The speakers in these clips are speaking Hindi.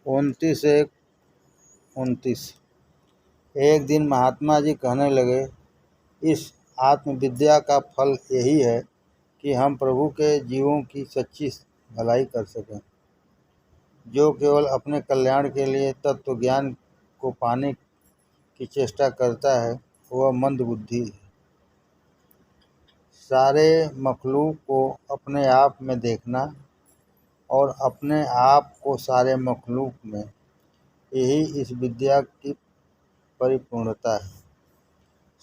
29:29। एक दिन महात्मा जी कहने लगे, इस आत्मविद्या का फल यही है कि हम प्रभु के जीवों की सच्ची भलाई कर सकें। जो केवल अपने कल्याण के लिए तत्व ज्ञान को पाने की चेष्टा करता है वह मंद बुद्धि है। सारे मखलूक को अपने आप में देखना और अपने आप को सारे मखलूक में, यही इस विद्या की परिपूर्णता है।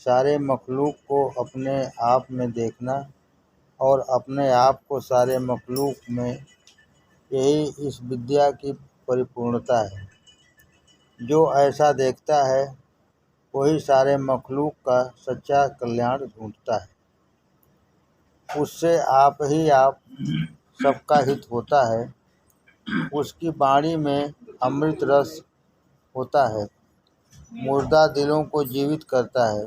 सारे मखलूक को अपने आप में देखना और अपने आप को सारे मखलूक में, यही इस विद्या की परिपूर्णता है। जो ऐसा देखता है वही सारे मखलूक का सच्चा कल्याण ढूंढता है। उससे आप ही आप सबका हित होता है। उसकी वाणी में अमृत रस होता है, मुर्दा दिलों को जीवित करता है।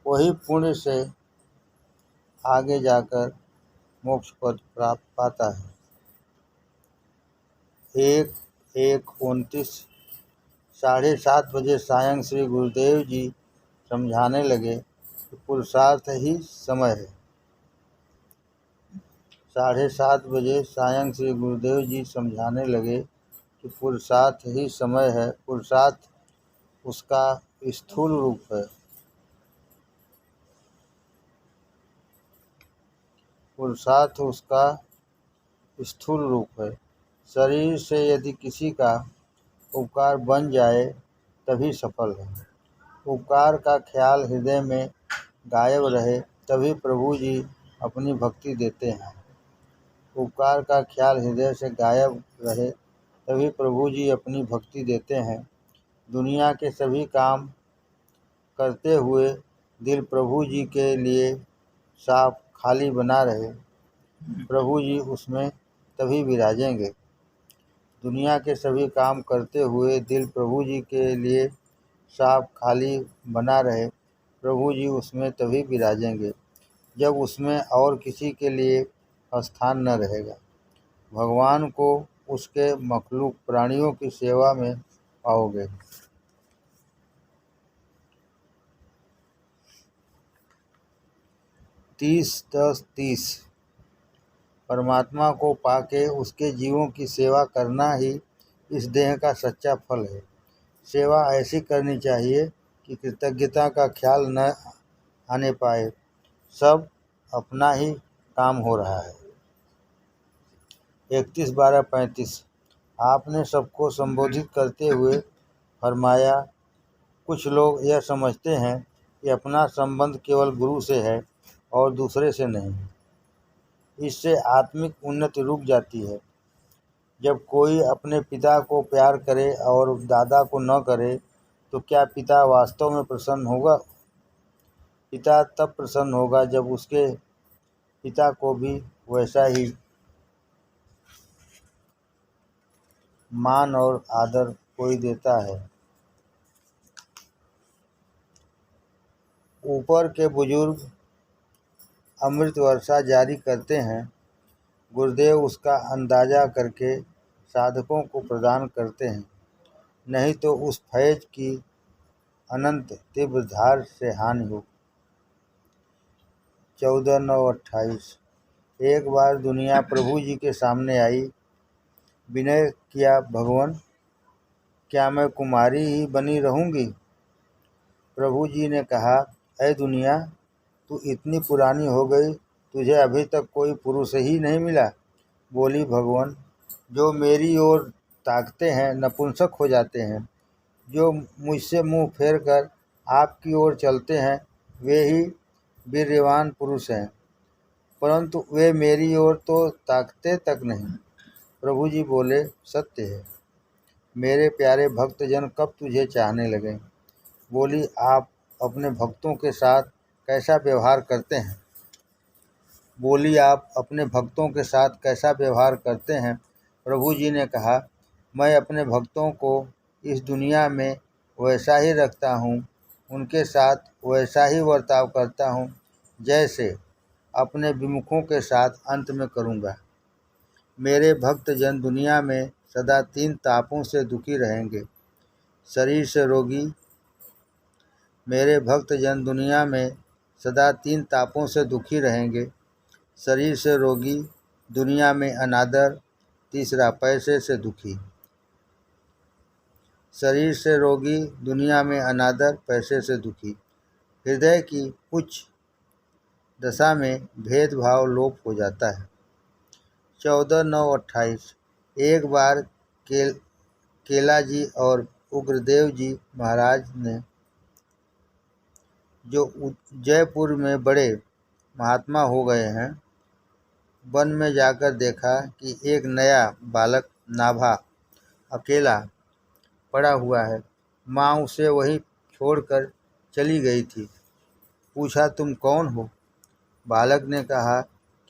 वही पुण्य से आगे जाकर मोक्ष पद प्राप्त पाता है। 1:29। 7:30 बजे सायं श्री गुरुदेव जी समझाने लगे कि पुरुषार्थ ही समय है। 7:30 बजे सायं श्री गुरुदेव जी समझाने लगे कि पुरुषार्थ ही समय है। पुरुषार्थ उसका स्थूल रूप है। पुरुषार्थ उसका स्थूल रूप है। शरीर से यदि किसी का उपकार बन जाए तभी सफल है। उपकार का ख्याल हृदय में गायब रहे तभी प्रभु जी अपनी भक्ति देते हैं। उपकार का ख्याल हृदय से गायब रहे तभी प्रभु जी अपनी भक्ति देते हैं। दुनिया के सभी काम करते हुए दिल प्रभु जी के लिए साफ खाली बना रहे, प्रभु जी उसमें तभी विराजेंगे। दुनिया के सभी काम करते हुए दिल प्रभु जी के लिए साफ खाली बना रहे, प्रभु जी उसमें तभी विराजेंगे जब उसमें और किसी के लिए स्थान न रहेगा। भगवान को उसके मखलूक प्राणियों की सेवा में पाओगे। 30:10:30। परमात्मा को पाके उसके जीवों की सेवा करना ही इस देह का सच्चा फल है। सेवा ऐसी करनी चाहिए कि कृतज्ञता का ख्याल न आने पाए, सब अपना ही काम हो रहा है। 31:12:35। आपने सबको संबोधित करते हुए फरमाया, कुछ लोग यह समझते हैं कि अपना संबंध केवल गुरु से है और दूसरे से नहीं। इससे आत्मिक उन्नति रुक जाती है। जब कोई अपने पिता को प्यार करे और दादा को न करे तो क्या पिता वास्तव में प्रसन्न होगा? पिता तब प्रसन्न होगा जब उसके पिता को भी वैसा ही मान और आदर कोई देता है। ऊपर के बुजुर्ग अमृत वर्षा जारी करते हैं, गुरुदेव उसका अंदाजा करके साधकों को प्रदान करते हैं, नहीं तो उस फैज की अनंत तीव्र धार से हानि हो। 14:9:28। एक बार दुनिया प्रभु जी के सामने आई, विनय किया, भगवान क्या मैं कुमारी ही बनी रहूंगी? प्रभु जी ने कहा, ऐ दुनिया, तू इतनी पुरानी हो गई, तुझे अभी तक कोई पुरुष ही नहीं मिला? बोली, भगवान जो मेरी ओर ताकते हैं नपुंसक हो जाते हैं, जो मुझसे मुंह फेर कर आपकी ओर चलते हैं वे ही वीर्यवान पुरुष हैं, परंतु वे मेरी ओर तो ताकते तक नहीं। प्रभु जी बोले, सत्य है। मेरे प्यारे भक्तजन कब तुझे चाहने लगे? बोली, आप अपने भक्तों के साथ कैसा व्यवहार करते हैं? बोली, आप अपने भक्तों के साथ कैसा व्यवहार करते हैं? प्रभु जी ने कहा, मैं अपने भक्तों को इस दुनिया में वैसा ही रखता हूँ, उनके साथ वैसा ही बर्ताव करता हूँ जैसे अपने विमुखों के साथ अंत में करूँगा। मेरे भक्तजन दुनिया में सदा 3 तापों से दुखी रहेंगे। शरीर से रोगी मेरे भक्त जन दुनिया में सदा 3 तापों से दुखी रहेंगे। शरीर से रोगी, दुनिया में अनादर, तीसरा पैसे से दुखी। शरीर से रोगी, दुनिया में अनादर, पैसे से दुखी। हृदय की उच्च दशा में भेदभाव लोप हो जाता है। 14/9/28। एक बार केला जी और उग्रदेव जी महाराज ने, जो जयपुर में बड़े महात्मा हो गए हैं, वन में जाकर देखा कि एक नया बालक नाभा अकेला पड़ा हुआ है। माँ उसे वहीं छोड़कर चली गई थी। पूछा, तुम कौन हो? बालक ने कहा,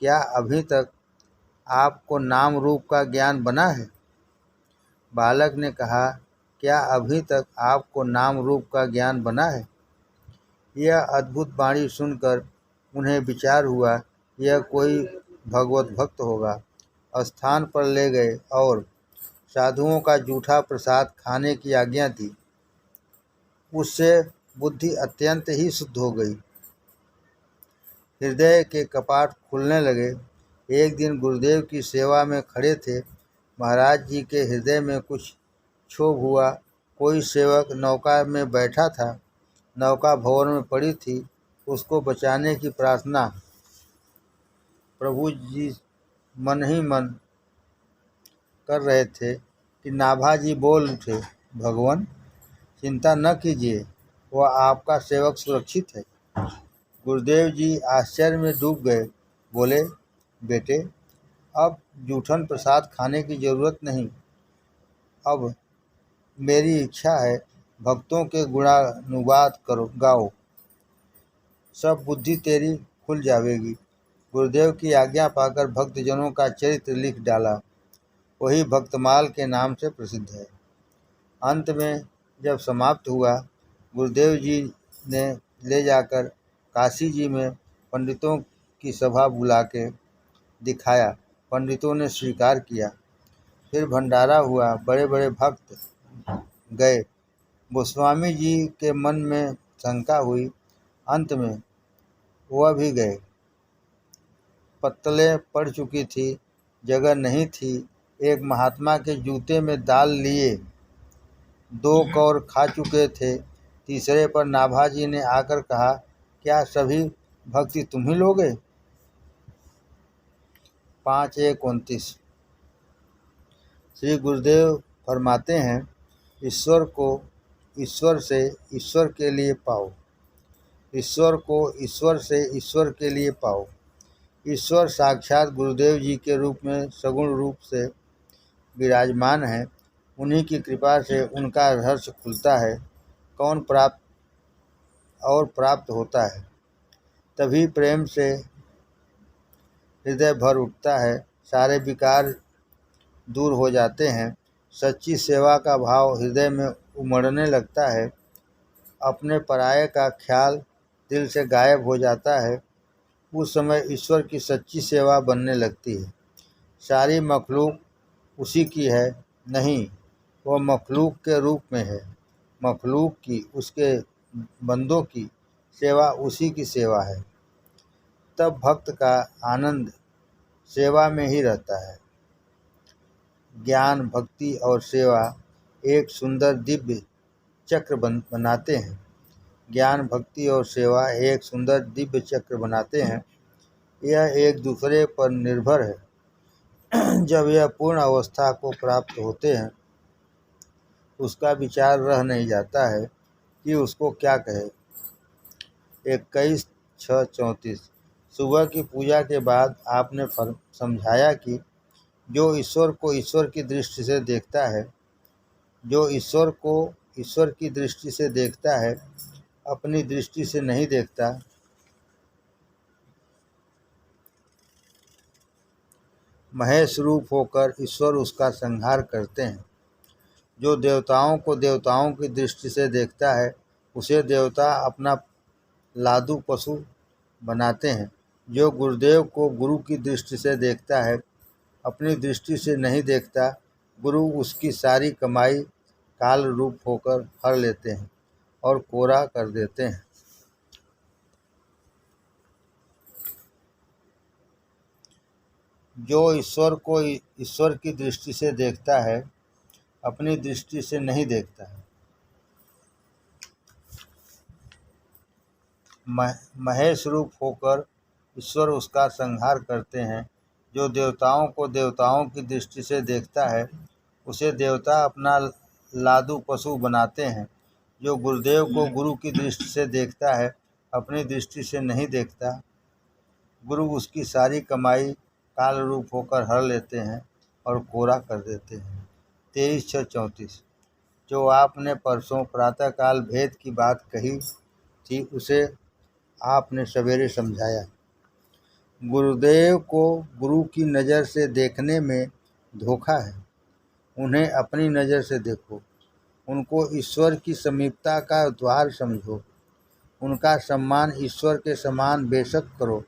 क्या अभी तक आपको नाम रूप का ज्ञान बना है? बालक ने कहा, क्या अभी तक आपको नाम रूप का ज्ञान बना है? यह अद्भुत वाणी सुनकर उन्हें विचार हुआ, यह कोई भगवत भक्त होगा। स्थान पर ले गए और साधुओं का जूठा प्रसाद खाने की आज्ञा दी। उससे बुद्धि अत्यंत ही शुद्ध हो गई। हृदय के कपाट खुलने लगे। एक दिन गुरुदेव की सेवा में खड़े थे। महाराज जी के हृदय में कुछ क्षोभ हुआ। कोई सेवक नौका में बैठा था, नौका भंवर में पड़ी थी, उसको बचाने की प्रार्थना प्रभु जी मन ही मन कर रहे थे कि नाभा जी बोल उठे, भगवान चिंता न कीजिए, वह आपका सेवक सुरक्षित है। गुरुदेव जी आश्चर्य में डूब गए। बोले, बेटे, अब जूठन प्रसाद खाने की जरूरत नहीं। अब मेरी इच्छा है भक्तों के गुणानुवाद गाओ, सब बुद्धि तेरी खुल जावेगी। गुरुदेव की आज्ञा पाकर भक्तजनों का चरित्र लिख डाला। वही भक्तमाल के नाम से प्रसिद्ध है। अंत में जब समाप्त हुआ, गुरुदेव जी ने ले जाकर काशी जी में पंडितों की सभा बुला के दिखाया। पंडितों ने स्वीकार किया। फिर भंडारा हुआ। बड़े बड़े भक्त गए। गोस्वामी जी के मन में शंका हुई। अंत में वह भी गए। पत्तलें पड़ चुकी थी, जगह नहीं थी। एक महात्मा के जूते में दाल लिए 2 कौर खा चुके थे। तीसरे पर नाभाजी ने आकर कहा, क्या सभी भक्ति तुम ही लोगे? 5/1/29। श्री गुरुदेव फरमाते हैं, ईश्वर को ईश्वर से ईश्वर के लिए पाओ, ईश्वर को ईश्वर से ईश्वर के लिए पाओ। ईश्वर साक्षात गुरुदेव जी के रूप में सगुण रूप से विराजमान है। उन्हीं की कृपा से उनका रहस्य खुलता है। कौन प्राप्त होता है। तभी प्रेम से हृदय भर उठता है, सारे विकार दूर हो जाते हैं। सच्ची सेवा का भाव हृदय में उमड़ने लगता है। अपने पराये का ख्याल दिल से गायब हो जाता है। उस समय ईश्वर की सच्ची सेवा बनने लगती है। सारी मखलूक उसी की है नहीं, वह मखलूक के रूप में है। मखलूक की, उसके बंदों की सेवा उसी की सेवा है। तब भक्त का आनंद सेवा में ही रहता है। ज्ञान, भक्ति और सेवा एक सुंदर दिव्य चक्र बनाते हैं। ज्ञान, भक्ति और सेवा एक सुंदर दिव्य चक्र बनाते हैं। यह एक दूसरे पर निर्भर है। जब यह पूर्ण अवस्था को प्राप्त होते हैं, उसका विचार रह नहीं जाता है कि उसको क्या कहे। 21/6/34। सुबह की पूजा के बाद आपने समझाया कि जो ईश्वर को ईश्वर की दृष्टि से देखता है, जो ईश्वर को ईश्वर की दृष्टि से देखता है, अपनी दृष्टि से नहीं देखता, महेश रूप होकर ईश्वर उसका संहार करते हैं। जो देवताओं को देवताओं की दृष्टि से देखता है, उसे देवता अपना लादू पशु बनाते हैं। जो गुरुदेव को गुरु की दृष्टि से देखता है, अपनी दृष्टि से नहीं देखता, गुरु उसकी सारी कमाई काल रूप होकर हर लेते हैं और कोरा कर देते हैं। जो ईश्वर को ईश्वर की दृष्टि से देखता है, अपनी दृष्टि से नहीं देखता है। महेश रूप होकर ईश्वर उसका संहार करते हैं। जो देवताओं को देवताओं की दृष्टि से देखता है, उसे देवता अपना लादू पशु बनाते हैं। जो गुरुदेव को गुरु की दृष्टि से देखता है, अपनी दृष्टि से नहीं देखता, गुरु उसकी सारी कमाई काल रूप होकर हर लेते हैं और कोरा कर देते हैं। 23/6/34। जो आपने परसों प्रातःकाल भेद की बात कही थी, उसे आपने सवेरे समझाया। गुरुदेव को गुरु की नज़र से देखने में धोखा है। उन्हें अपनी नज़र से देखो। उनको ईश्वर की समीपता का द्वार समझो। उनका सम्मान ईश्वर के समान बेशक करो,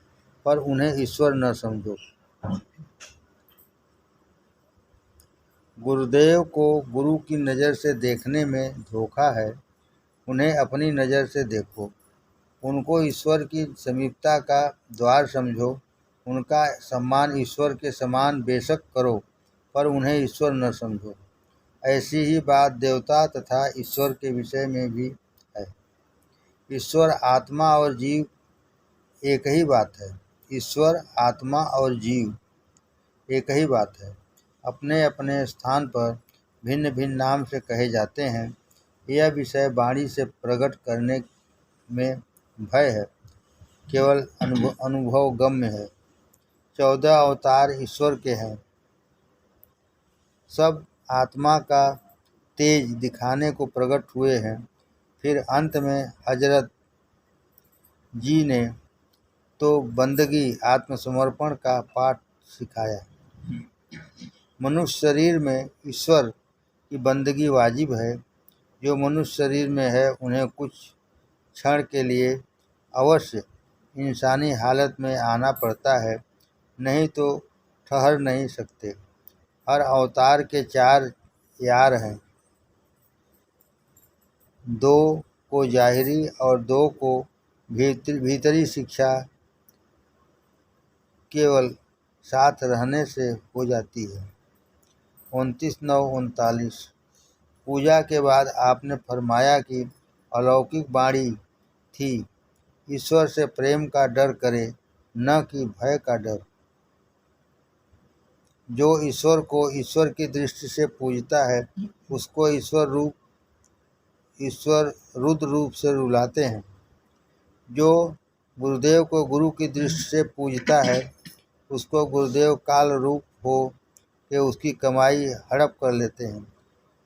पर उन्हें ईश्वर न समझो। गुरुदेव को गुरु की नज़र से देखने में धोखा है। उन्हें अपनी नज़र से देखो। उनको ईश्वर की समीपता का द्वार समझो। उनका सम्मान ईश्वर के समान बेशक करो, पर उन्हें ईश्वर न समझो। ऐसी ही बात देवता तथा ईश्वर के विषय में भी है। ईश्वर आत्मा और जीव एक ही बात है। ईश्वर आत्मा और जीव एक ही बात है। अपने अपने स्थान पर भिन्न भिन्न नाम से कहे जाते हैं। यह विषय वाणी से प्रकट करने में भय है, केवल अनुभव गम्य है। 14 अवतार ईश्वर के हैं। सब आत्मा का तेज दिखाने को प्रकट हुए हैं। फिर अंत में हजरत जी ने तो बंदगी आत्मसमर्पण का पाठ सिखाया। मनुष्य शरीर में ईश्वर की बंदगी वाजिब है। जो मनुष्य शरीर में है, उन्हें कुछ क्षण के लिए अवश्य इंसानी हालत में आना पड़ता है, नहीं तो ठहर नहीं सकते। हर अवतार के 4 यार हैं, 2 को जाहिरी और 2 को भीतरी शिक्षा केवल साथ रहने से हो जाती है। 29/9/39। पूजा के बाद आपने फरमाया कि अलौकिक वाणी थी, ईश्वर से प्रेम का डर करे, न कि भय का डर। जो ईश्वर को ईश्वर की दृष्टि से पूजता है, उसको ईश्वर रुद्र रूप से रुलाते हैं। जो गुरुदेव को गुरु की दृष्टि से पूजता है, उसको गुरुदेव काल रूप हो के उसकी कमाई हड़प कर लेते हैं।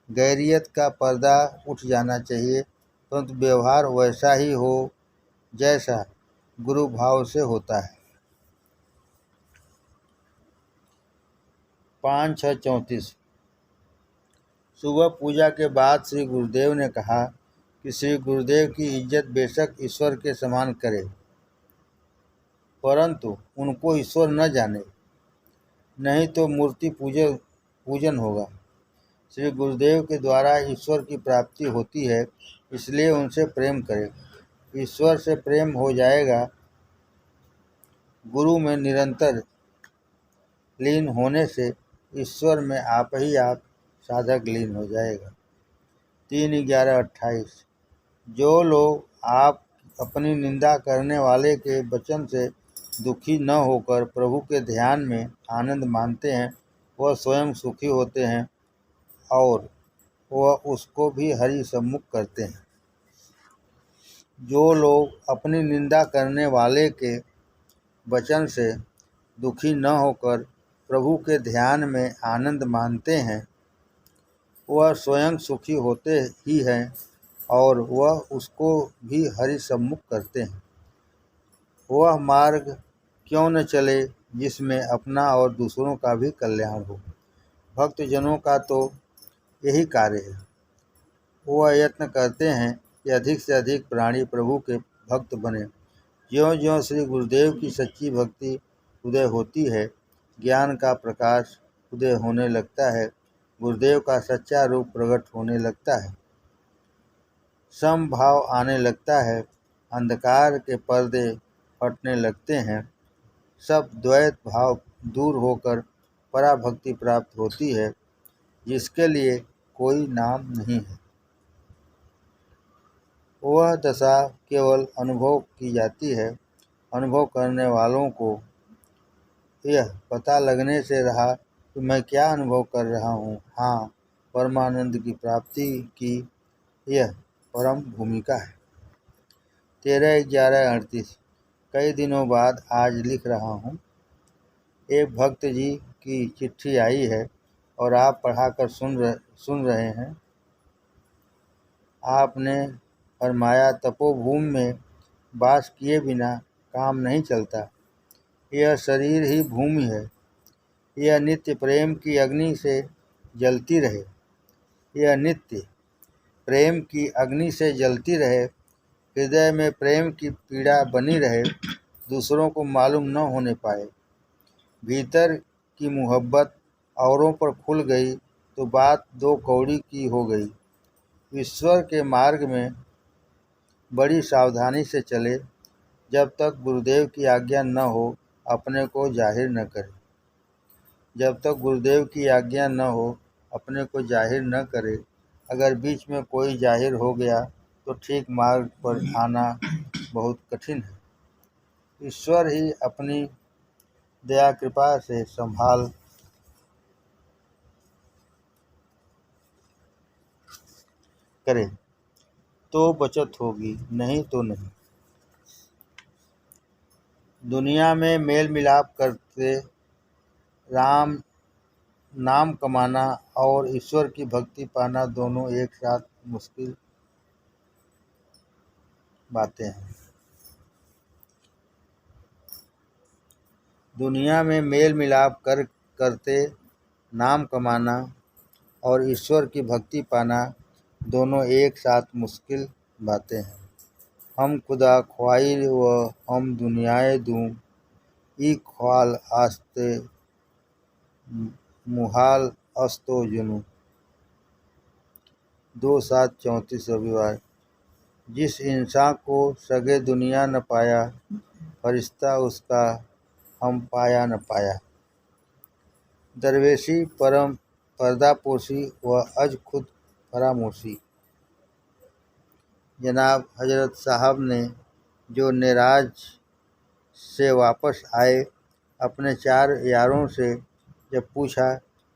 गैरियत का पर्दा उठ जाना चाहिए, परंतु व्यवहार वैसा ही हो जैसा गुरु भाव से होता है। 5/6/34। सुबह पूजा के बाद श्री गुरुदेव ने कहा कि श्री गुरुदेव की इज्जत बेशक ईश्वर के समान करे, परंतु उनको ईश्वर न जाने, नहीं तो मूर्ति पूजन होगा। श्री गुरुदेव के द्वारा ईश्वर की प्राप्ति होती है, इसलिए उनसे प्रेम करें। ईश्वर से प्रेम हो जाएगा। गुरु में निरंतर लीन होने से ईश्वर में आप ही आप साधक लीन हो जाएगा। 3/11/28। जो लोग आप अपनी निंदा करने वाले के वचन से दुखी न होकर प्रभु के ध्यान में आनंद मानते हैं, वह स्वयं सुखी होते हैं और वह उसको भी हरि सम्मुख करते हैं। जो लोग अपनी निंदा करने वाले के वचन से दुखी न होकर प्रभु के ध्यान में आनंद मानते हैं, वह स्वयं सुखी होते ही हैं और वह उसको भी हरि सम्मुख करते हैं। वह मार्ग क्यों न चले जिसमें अपना और दूसरों का भी कल्याण हो। भक्तजनों का तो यही कार्य है। वह यत्न करते हैं कि अधिक से अधिक प्राणी प्रभु के भक्त बने। ज्यों-ज्यों श्री गुरुदेव की सच्ची भक्ति उदय होती है, ज्ञान का प्रकाश उदय होने लगता है। गुरुदेव का सच्चा रूप प्रकट होने लगता है। समभाव आने लगता है, अंधकार के पर्दे फटने लगते हैं, सब द्वैत भाव दूर होकर पराभक्ति प्राप्त होती है, जिसके लिए कोई नाम नहीं है। वह दशा केवल अनुभव की जाती है। अनुभव करने वालों को यह पता लगने से रहा कि मैं क्या अनुभव कर रहा हूँ। हाँ, परमानंद की प्राप्ति की यह परम भूमिका है। 13/11/38 कई दिनों बाद आज लिख रहा हूँ। एक भक्त जी की चिट्ठी आई है और आप पढ़ाकर सुन रहे हैं। आपने फरमाया, तपोभूमि में वास किए बिना काम नहीं चलता। यह शरीर ही भूमि है। यह नित्य प्रेम की अग्नि से जलती रहे। यह नित्य प्रेम की अग्नि से जलती रहे। हृदय में प्रेम की पीड़ा बनी रहे, दूसरों को मालूम न होने पाए। भीतर की मोहब्बत औरों पर खुल गई तो बात दो कौड़ी की हो गई। ईश्वर के मार्ग में बड़ी सावधानी से चले। जब तक गुरुदेव की आज्ञा न हो, अपने को जाहिर न करे। जब तक गुरुदेव की आज्ञा न हो, अपने को जाहिर न करे। अगर बीच में कोई जाहिर हो गया तो ठीक मार्ग पर आना बहुत कठिन है। ईश्वर ही अपनी दया कृपा से संभाल करे तो बचत होगी, नहीं तो नहीं। दुनिया में मेल मिलाप करते राम नाम कमाना और ईश्वर की भक्ति पाना दोनों एक साथ मुश्किल बातें हैं। दुनिया में मेल मिलाप करते नाम कमाना और ईश्वर की भक्ति पाना दोनों एक साथ मुश्किल बातें हैं। हम खुदा ख्वाहिर व हम दुनियाए दूँ, ई ख्वाल आस्ते मुहाल अस्तो जुनू। 2/7/34 रविवार। जिस इंसान को सगे दुनिया न पाया, फरिश्ता उसका हम पाया न पाया। दरवेशी परम पर्दापोशी व अज खुद फरामोशी। जनाब हजरत साहब ने जो नेराज से वापस आए, अपने 4 यारों से जब पूछा,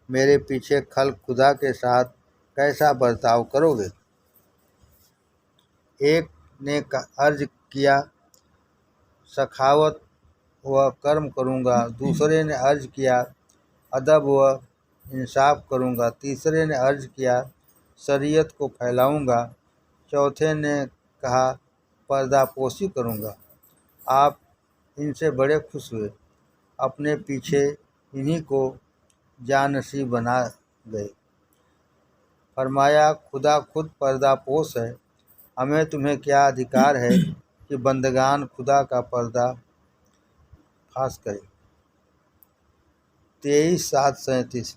मेरे पीछे खल खुदा के साथ कैसा बर्ताव करोगे? एक ने अर्ज किया, सखावत व कर्म करूँगा। दूसरे ने अर्ज किया, अदब व इंसाफ करूँगा। तीसरे ने अर्ज किया, शरीयत को फैलाऊँगा। चौथे ने कहा, पर्दापोशी करूँगा। आप इनसे बड़े खुश हुए, अपने पीछे इन्हीं को जानशीं बना गए। फरमाया, खुदा खुद पर्दापोश है, हमें तुम्हें क्या अधिकार है कि बंदगान खुदा का पर्दा फाश करें। 23/7/37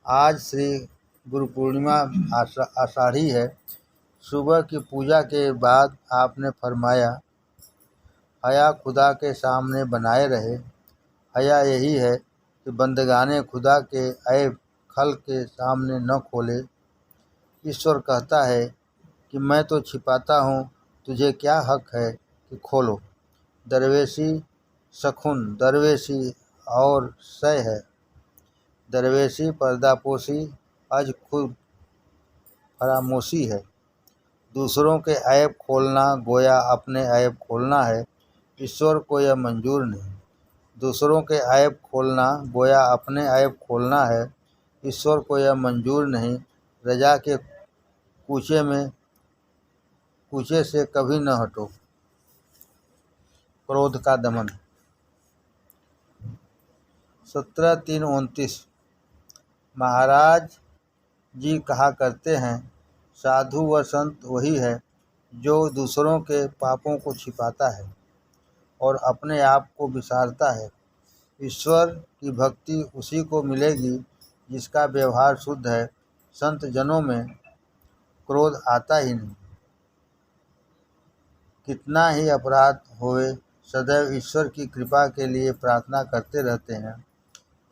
आज श्री गुरु पूर्णिमा आषाढ़ी है। सुबह की पूजा के बाद आपने फरमाया, हया खुदा के सामने बनाए रहे। हया यही है कि बंदगाने खुदा के ऐब खल के सामने न खोले। ईश्वर कहता है कि मैं तो छिपाता हूँ, तुझे क्या हक है कि खोलो। दरवेशी सखुन दरवेशी और सय है। दरवेशी पर्दापोशी अज खुद फरामोशी है। दूसरों के ऐब खोलना गोया अपने ऐब खोलना है। ईश्वर को यह मंजूर नहीं। दूसरों के ऐब खोलना गोया अपने ऐब खोलना है। ईश्वर को यह मंजूर नहीं। रजा के कूचे से कभी न हटो। क्रोध का दमन। 17/3/29 महाराज जी कहा करते हैं, साधु व संत वही है जो दूसरों के पापों को छिपाता है और अपने आप को विसारता है। ईश्वर की भक्ति उसी को मिलेगी जिसका व्यवहार शुद्ध है, संत जनों में क्रोध आता ही नहीं। कितना ही अपराध होए, सदैव ईश्वर की कृपा के लिए प्रार्थना करते रहते हैं।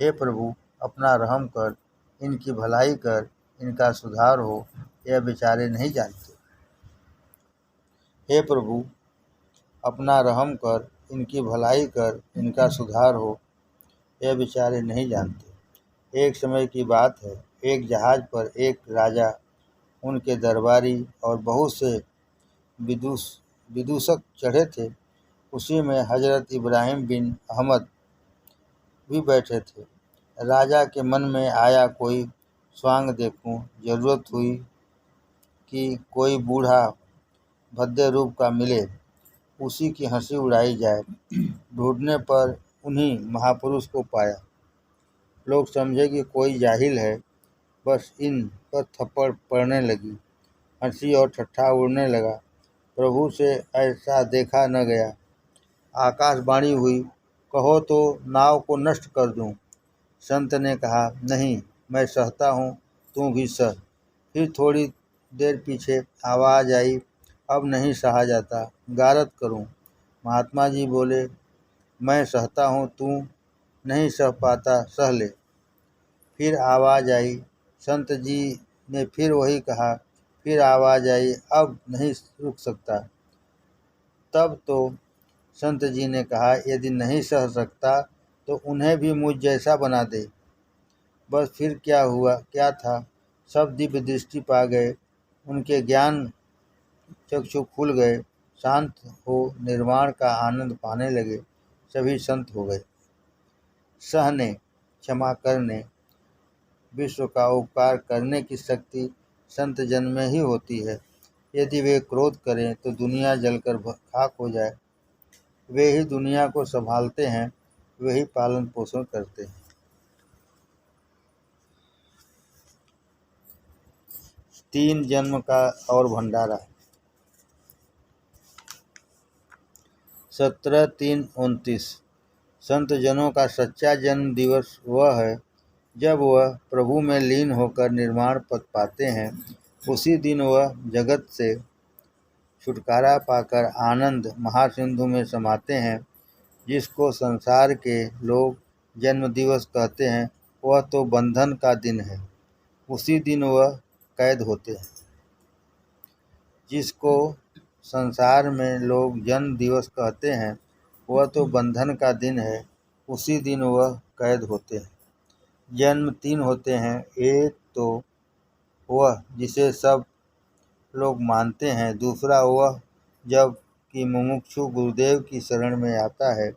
हे प्रभु, अपना रहम कर, इनकी भलाई कर, इनका सुधार हो, यह बेचारे नहीं जानते। हे प्रभु, अपना रहम कर, इनकी भलाई कर, इनका सुधार हो, यह बेचारे नहीं जानते। एक समय की बात है, एक जहाज पर एक राजा, उनके दरबारी और बहुत से विदूषक चढ़े थे। उसी में हजरत इब्राहिम बिन अहमद भी बैठे थे। राजा के मन में आया कोई स्वांग देखूं। जरूरत हुई कि कोई बूढ़ा भद्दे रूप का मिले, उसी की हंसी उड़ाई जाए। ढूंढने पर उन्हीं महापुरुष को पाया। लोग समझे कि कोई जाहिल है, बस इन पर थप्पड़ पड़ने लगी। हंसी और ठट्ठा उड़ने लगा। प्रभु से ऐसा देखा न गया। आकाशवाणी हुई, कहो तो नाव को नष्ट कर दूं। संत ने कहा, नहीं, मैं सहता हूँ, तू भी सह। फिर थोड़ी देर पीछे आवाज़ आई, अब नहीं सहा जाता, गारत करूं। महात्मा जी बोले, मैं सहता हूँ, तू नहीं सह पाता, सह ले। फिर आवाज़ आई। संत जी ने फिर वही कहा। फिर आवाज़ आई, अब नहीं रुक सकता। तब तो संत जी ने कहा, यदि नहीं सह सकता तो उन्हें भी मुझ जैसा बना दे। बस फिर क्या था, सब दिव्य दृष्टि पा गए। उनके ज्ञान चक्षु खुल गए, शांत हो निर्वाण का आनंद पाने लगे। सभी संत हो गए। सहने, क्षमा करने, विश्व का उपकार करने की शक्ति संत जन में ही होती है। यदि वे क्रोध करें तो दुनिया जलकर खाक हो जाए। वे ही दुनिया को संभालते हैं, वे ही पालन पोषण करते हैं। तीन जन्म का और भंडारा। 17-3-29 संत जनों का सच्चा जन्म दिवस वह है जब वह प्रभु में लीन होकर निर्वाण पद पाते हैं। उसी दिन वह जगत से छुटकारा पाकर आनंद महासिंधु में समाते हैं। जिसको संसार के लोग जन्म दिवस कहते हैं, वह तो बंधन का दिन है। उसी दिन वह कैद होते हैं। जिसको संसार में लोग जन्म दिवस कहते हैं, वह तो बंधन का दिन है। उसी दिन वह कैद होते हैं। जन्म तीन होते हैं। एक तो वह जिसे सब लोग मानते हैं। दूसरा वह जब कि मुमुक्षु गुरुदेव की शरण में आता है।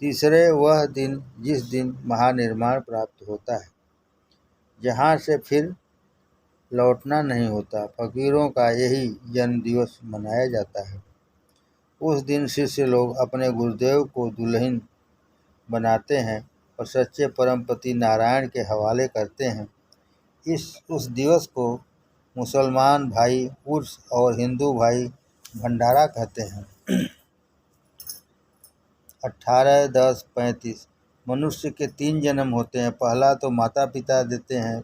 तीसरे वह दिन जिस दिन महानिर्वाण प्राप्त होता है, जहाँ से फिर लौटना नहीं होता। फकीरों का यही जन्म दिवस मनाया जाता है। उस दिन शिष्य लोग अपने गुरुदेव को दुल्हन बनाते हैं और सच्चे परमपति नारायण के हवाले करते हैं। उस दिवस को मुसलमान भाई उर्स और हिंदू भाई भंडारा कहते हैं। 18-10-35 मनुष्य के तीन जन्म होते हैं। पहला तो माता पिता देते हैं।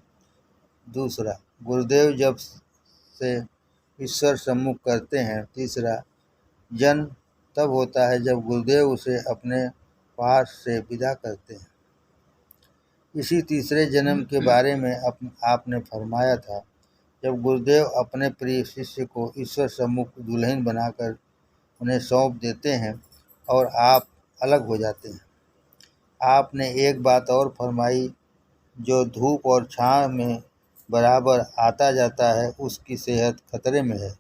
दूसरा गुरुदेव जब से ईश्वर सम्मुख करते हैं। तीसरा जन्म तब होता है जब गुरुदेव उसे अपने पास से विदा करते हैं। इसी तीसरे जन्म के बारे में आपने फरमाया था, जब गुरुदेव अपने प्रिय शिष्य को ईश्वर सम्मुख दुल्हन बनाकर उन्हें सौंप देते हैं और आप अलग हो जाते हैं। आपने एक बात और फरमाई, जो धूप और छाँव में बराबर आता जाता है, उसकी सेहत खतरे में है।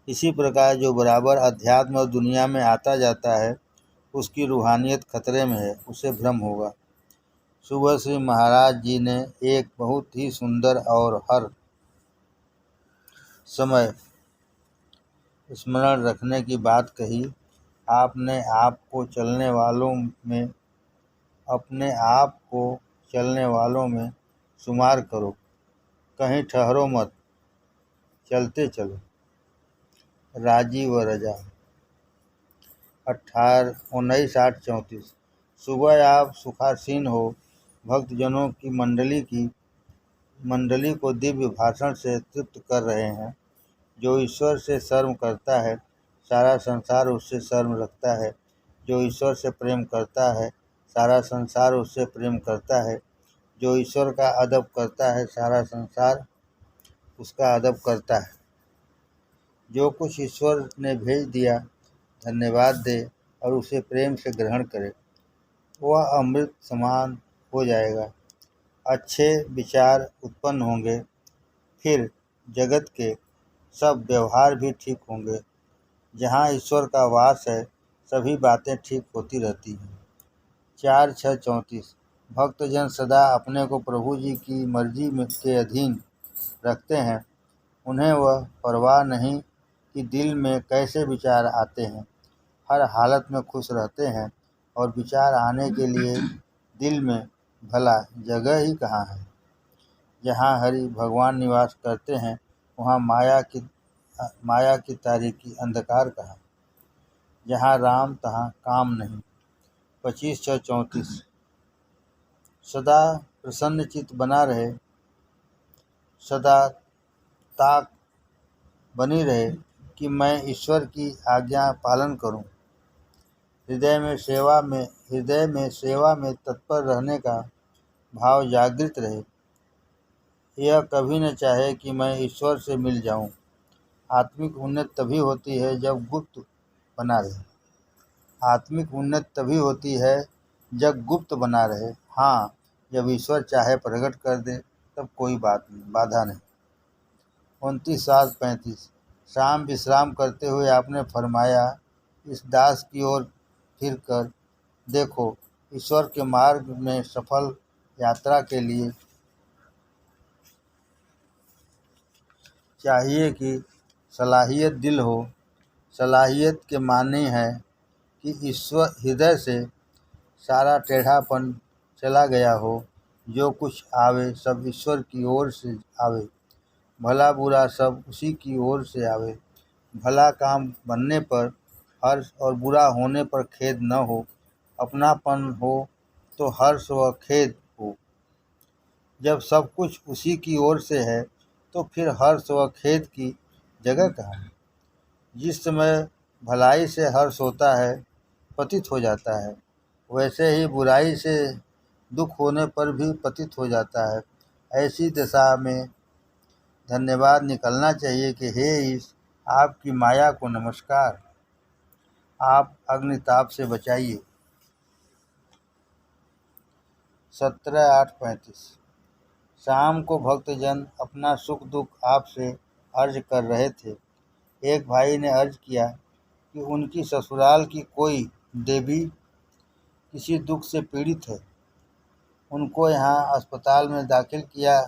इसी प्रकार जो बराबर अध्यात्म और दुनिया में आता जाता है, उसकी रूहानियत खतरे में है, उसे भ्रम होगा। सुबह श्री महाराज जी ने एक बहुत ही सुंदर और हर समय स्मरण रखने की बात कही। आपने अपने आप को चलने वालों में शुमार करो, कहीं ठहरो मत, चलते चलो। राजी व रजा। 19-8-34 सुबह आप सुखासीन हो, भक्तजनों की मंडली को दिव्य भाषण से तृप्त कर रहे हैं। जो ईश्वर से शर्म करता है, सारा संसार उससे शर्म रखता है। जो ईश्वर से प्रेम करता है, सारा संसार उससे प्रेम करता है। जो ईश्वर का अदब करता है, सारा संसार उसका अदब करता है। जो कुछ ईश्वर ने भेज दिया, धन्यवाद दे और उसे प्रेम से ग्रहण करे, वह अमृत समान हो जाएगा। अच्छे विचार उत्पन्न होंगे, फिर जगत के सब व्यवहार भी ठीक होंगे। जहाँ ईश्वर का वास है, सभी बातें ठीक होती रहती हैं। 4:6:34 भक्तजन सदा अपने को प्रभु जी की मर्जी के अधीन रखते हैं। उन्हें वह परवाह नहीं कि दिल में कैसे विचार आते हैं। हर हालत में खुश रहते हैं और विचार आने के लिए दिल में भला जगह ही कहाँ है। जहाँ हरि भगवान निवास करते हैं, वहाँ माया की तारीकी अंधकार कहाँ। जहाँ राम तहाँ काम नहीं। 25:34 सदा प्रसन्नचित्त बना रहे, सदा ताक बनी रहे कि मैं ईश्वर की आज्ञा पालन करूं। हृदय में सेवा में तत्पर रहने का भाव जागृत रहे। यह कभी न चाहे कि मैं ईश्वर से मिल जाऊं। आत्मिक उन्नति तभी होती है जब गुप्त बना रहे। आत्मिक उन्नति तभी होती है जब गुप्त बना रहे। हाँ, जब ईश्वर चाहे प्रकट कर दे तब कोई बाधा नहीं। 29:35 शाम विश्राम करते हुए आपने फरमाया, इस दास की ओर फिर कर देखो। ईश्वर के मार्ग में सफल यात्रा के लिए चाहिए कि सलाहियत दिल हो। सलाहियत के माने है कि ईश्वर हृदय से सारा टेढ़ापन चला गया हो। जो कुछ आवे सब ईश्वर की ओर से आवे। भला बुरा सब उसी की ओर से आवे। भला काम बनने पर हर्ष और बुरा होने पर खेद न हो। अपनापन हो तो हर्ष व खेद हो। जब सब कुछ उसी की ओर से है तो फिर हर्ष व खेद की जगह कहाँ है। जिस समय भलाई से हर्ष होता है, पतित हो जाता है, वैसे ही बुराई से दुख होने पर भी पतित हो जाता है। ऐसी दशा में धन्यवाद निकलना चाहिए कि हे ईश, आपकी माया को नमस्कार, आप अग्निताप से बचाइए। 17:8:35 शाम को भक्तजन अपना सुख दुख आपसे अर्ज कर रहे थे। एक भाई ने अर्ज किया कि उनकी ससुराल की कोई देवी किसी दुख से पीड़ित है। उनको यहाँ अस्पताल में दाखिल किया,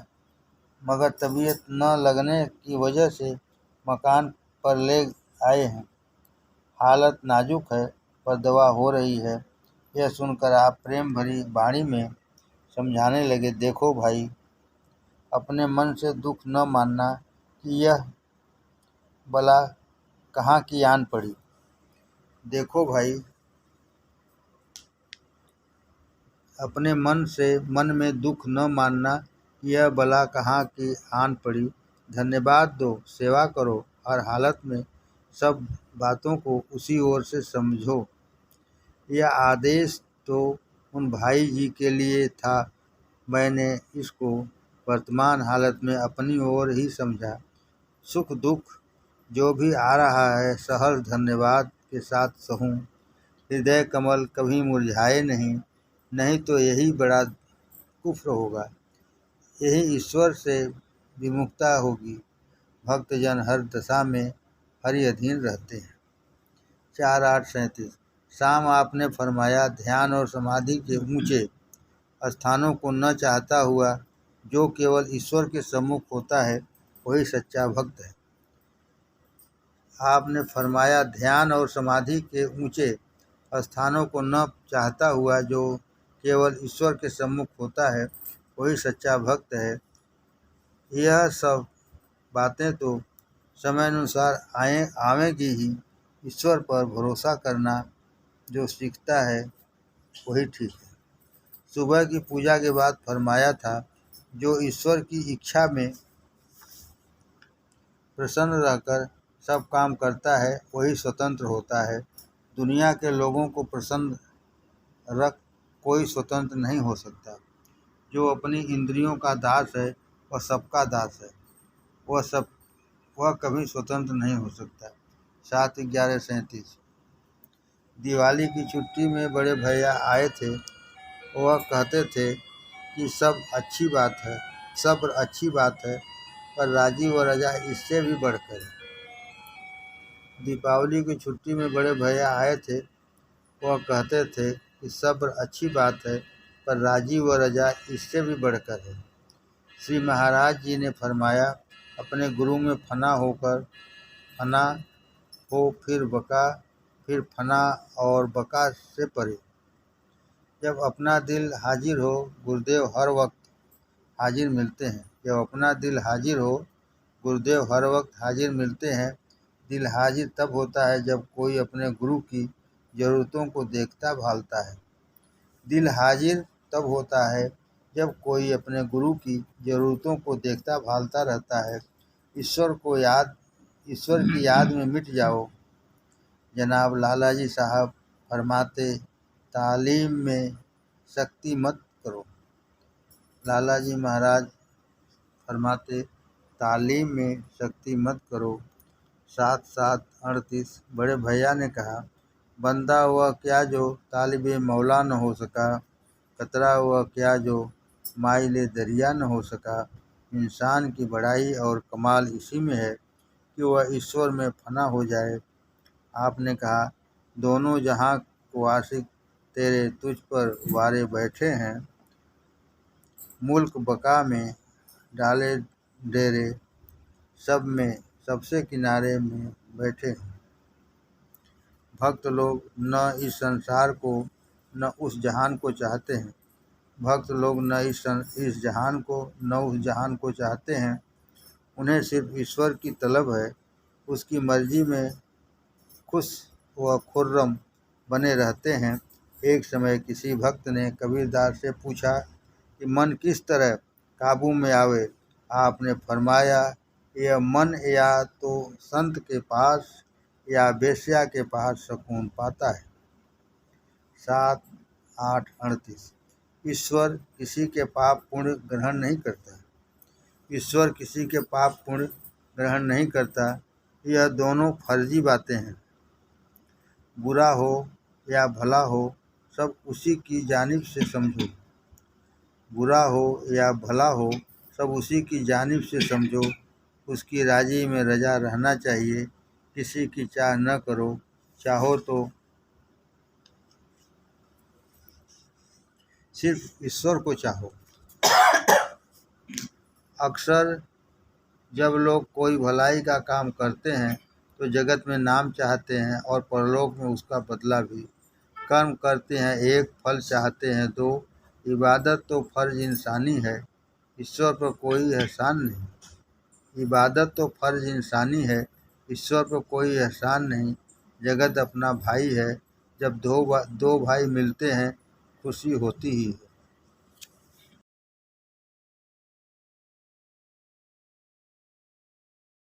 मगर तबीयत न लगने की वजह से मकान पर ले आए हैं। हालत नाजुक है पर दवा हो रही है। यह सुनकर आप प्रेम भरी वाणी में समझाने लगे, देखो भाई, अपने मन से दुख न मानना कि यह बला कहाँ की आन पड़ी। देखो भाई, अपने मन में दुख न मानना कि यह बला कहाँ की आन पड़ी। धन्यवाद दो, सेवा करो, हर हालत में सब बातों को उसी ओर से समझो। यह आदेश तो उन भाई जी के लिए था। मैंने इसको वर्तमान हालत में अपनी ओर ही समझा। सुख दुख जो भी आ रहा है सहर्ष धन्यवाद के साथ सहूँ। हृदय कमल कभी मुरझाए नहीं तो यही बड़ा कुफ्र होगा। यही ईश्वर से विमुखता होगी। भक्तजन हर दशा में हरि अधीन रहते हैं। 4:8:37 शाम आपने फरमाया, ध्यान और समाधि के ऊंचे स्थानों को न चाहता हुआ जो केवल ईश्वर के सम्मुख होता है, वही सच्चा भक्त है। आपने फरमाया, ध्यान और समाधि के ऊंचे स्थानों को न चाहता हुआ जो केवल ईश्वर के सम्मुख होता है, वही सच्चा भक्त है। यह सब बातें तो समयानुसार आवेंगी ही। ईश्वर पर भरोसा करना जो सीखता है वही ठीक है। सुबह की पूजा के बाद फरमाया था, जो ईश्वर की इच्छा में प्रसन्न रहकर सब काम करता है वही स्वतंत्र होता है। दुनिया के लोगों को प्रसन्न रख कोई स्वतंत्र नहीं हो सकता। जो अपनी इंद्रियों का दास है वह सबका दास है। वह कभी स्वतंत्र नहीं हो सकता। 7/11/37। दिवाली की छुट्टी में बड़े भैया आए थे। वह कहते थे कि सब्र अच्छी बात है, पर राजी व रजा इससे भी बढ़कर है। दीपावली की छुट्टी में बड़े भैया आए थे। वह कहते थे कि सब्र अच्छी बात है, पर राजी व रजा इससे भी बढ़कर है। श्री महाराज जी ने फरमाया, अपने गुरु में फना हो, फिर फना और बका से परे। जब अपना दिल हाजिर हो, गुरुदेव हर वक्त हाजिर मिलते हैं। दिल हाजिर तब होता है जब कोई अपने गुरु की ज़रूरतों को देखता भालता है। दिल हाजिर तब होता है जब कोई अपने गुरु की ज़रूरतों को देखता भालता रहता है। ईश्वर की याद में मिट जाओ। जनाब लालाजी साहब फरमाते, तालीम में सख्ती मत करो। लालाजी महाराज फरमाते, तालीम में सख्ती मत करो। 7/7/38। बड़े भैया ने कहा, बंदा हुआ क्या जो तालिबे मौला न हो सका, कतरा हुआ क्या जो माइले दरिया न हो सका। इंसान की बड़ाई और कमाल इसी में है कि वह ईश्वर में फना हो जाए। आपने कहा, दोनों जहां को आशिक तेरे तुझ पर वारे बैठे हैं। मुल्क बका में डाले डेरे, सब में सबसे किनारे में बैठे हैं। भक्त लोग न इस संसार को न उस जहान को चाहते हैं। उस जहान को चाहते हैं। उन्हें सिर्फ ईश्वर की तलब है। उसकी मर्जी में खुश व खुर्रम बने रहते हैं। एक समय किसी भक्त ने कबीरदास से पूछा कि मन किस तरह काबू में आवे। आपने फरमाया, यह मन या तो संत के पास या वेश्या के पास सुकून पाता है। 7/8/38। ईश्वर किसी के पाप पुण्य ग्रहण नहीं करता। यह दोनों फर्जी बातें हैं। बुरा हो या भला हो, सब उसी की जानिब से समझो। उसकी राजी में रजा रहना चाहिए। किसी की चाह न करो। चाहो तो सिर्फ ईश्वर को चाहो। अक्सर जब लोग कोई भलाई का काम करते हैं तो जगत में नाम चाहते हैं और परलोक में उसका बदला भी। कर्म करते हैं एक, फल चाहते हैं दो। इबादत तो फर्ज इंसानी है, ईश्वर पर कोई एहसान नहीं। जगत अपना भाई है। जब दो भाई मिलते हैं खुशी होती ही है।